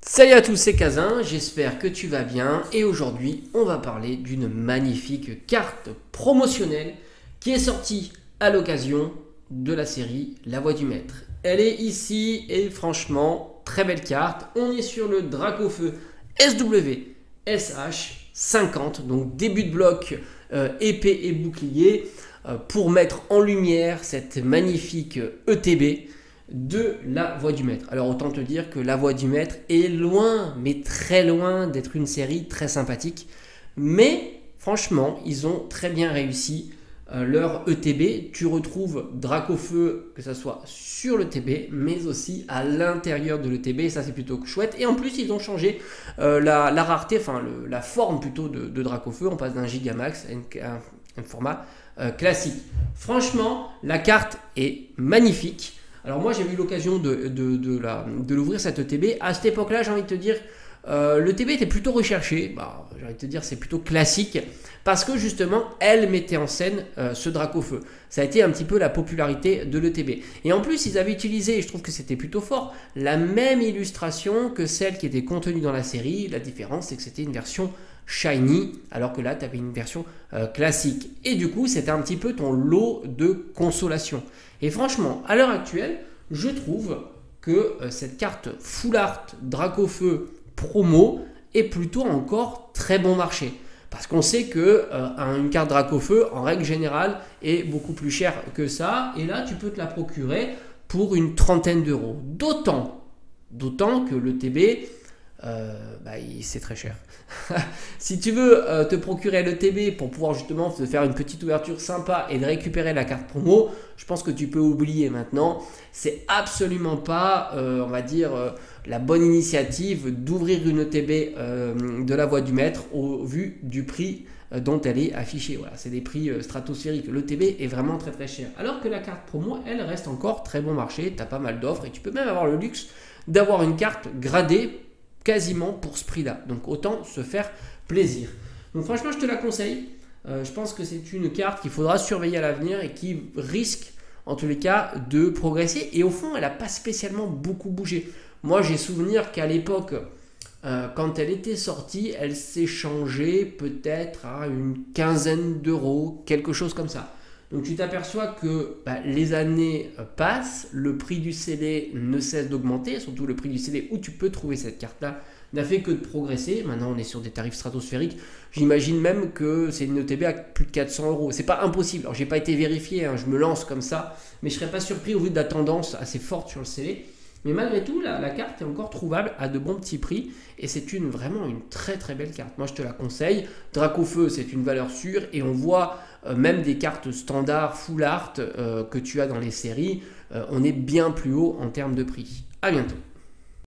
Salut à tous, c'est Kazin, j'espère que tu vas bien et aujourd'hui on va parler d'une magnifique carte promotionnelle qui est sortie à l'occasion de la série La Voix du Maître. Elle est ici et franchement très belle carte, on est sur le Dracofeu SW/SH 50, donc début de bloc épée et bouclier pour mettre en lumière cette magnifique ETB de La Voix du Maître. Alors autant te dire que La Voix du Maître est loin, mais très loin d'être une série très sympathique. Mais franchement, ils ont très bien réussi leur ETB. Tu retrouves Dracofeu, que ce soit sur l'ETB, mais aussi à l'intérieur de l'ETB. Ça, c'est plutôt chouette. Et en plus, ils ont changé la rareté, enfin la forme plutôt de Dracofeu. On passe d'un Gigamax à un format classique. Franchement, la carte est magnifique. Alors moi j'ai eu l'occasion de l'ouvrir cette ETB. À cette époque-là, j'ai envie de te dire, l'ETB était plutôt recherché. J'ai envie de te dire c'est plutôt classique parce que justement elle mettait en scène ce Dracofeu. Ça a été un petit peu la popularité de l'ETB. Et en plus ils avaient utilisé, et je trouve que c'était plutôt fort, la même illustration que celle qui était contenue dans la série. La différence c'est que c'était une version shiny alors que là tu avais une version classique. Et du coup c'était un petit peu ton lot de consolation. Et franchement, à l'heure actuelle, je trouve que cette carte Full Art Dracofeu promo est plutôt encore très bon marché. Parce qu'on sait que une carte Dracofeu, en règle générale, est beaucoup plus chère que ça. Et là, tu peux te la procurer pour une trentaine d'euros. D'autant que le TB, c'est très cher. Si tu veux te procurer le TB pour pouvoir justement te faire une petite ouverture sympa et de récupérer la carte promo, je pense que tu peux oublier maintenant. C'est absolument pas, on va dire, la bonne initiative d'ouvrir une TB de La Voix du Maître au vu du prix dont elle est affichée. Voilà, c'est des prix stratosphériques. Le TB est vraiment très très cher. Alors que la carte promo, elle reste encore très bon marché. Tu as pas mal d'offres et tu peux même avoir le luxe d'avoir une carte gradée quasiment pour ce prix-là. Donc autant se faire plaisir. Donc franchement, je te la conseille. Je pense que c'est une carte qu'il faudra surveiller à l'avenir et qui risque en tous les cas de progresser. Et au fond, elle n'a pas spécialement beaucoup bougé. Moi, j'ai souvenir qu'à l'époque, quand elle était sortie, elle s'échangeait peut-être à une quinzaine d'euros, quelque chose comme ça. Donc tu t'aperçois que les années passent, le prix du CD ne cesse d'augmenter, surtout le prix du CD où tu peux trouver cette carte-là n'a fait que de progresser. Maintenant on est sur des tarifs stratosphériques, j'imagine même que c'est une ETB à plus de 400 euros. C'est pas impossible, alors j'ai pas été vérifié, hein, je me lance comme ça, mais je serais pas surpris au vu de la tendance assez forte sur le CD. Mais malgré tout, la carte est encore trouvable à de bons petits prix et c'est vraiment une très très belle carte. Moi je te la conseille. Dracofeu, c'est une valeur sûre et on voit même des cartes standard full art que tu as dans les séries, on est bien plus haut en termes de prix. À bientôt.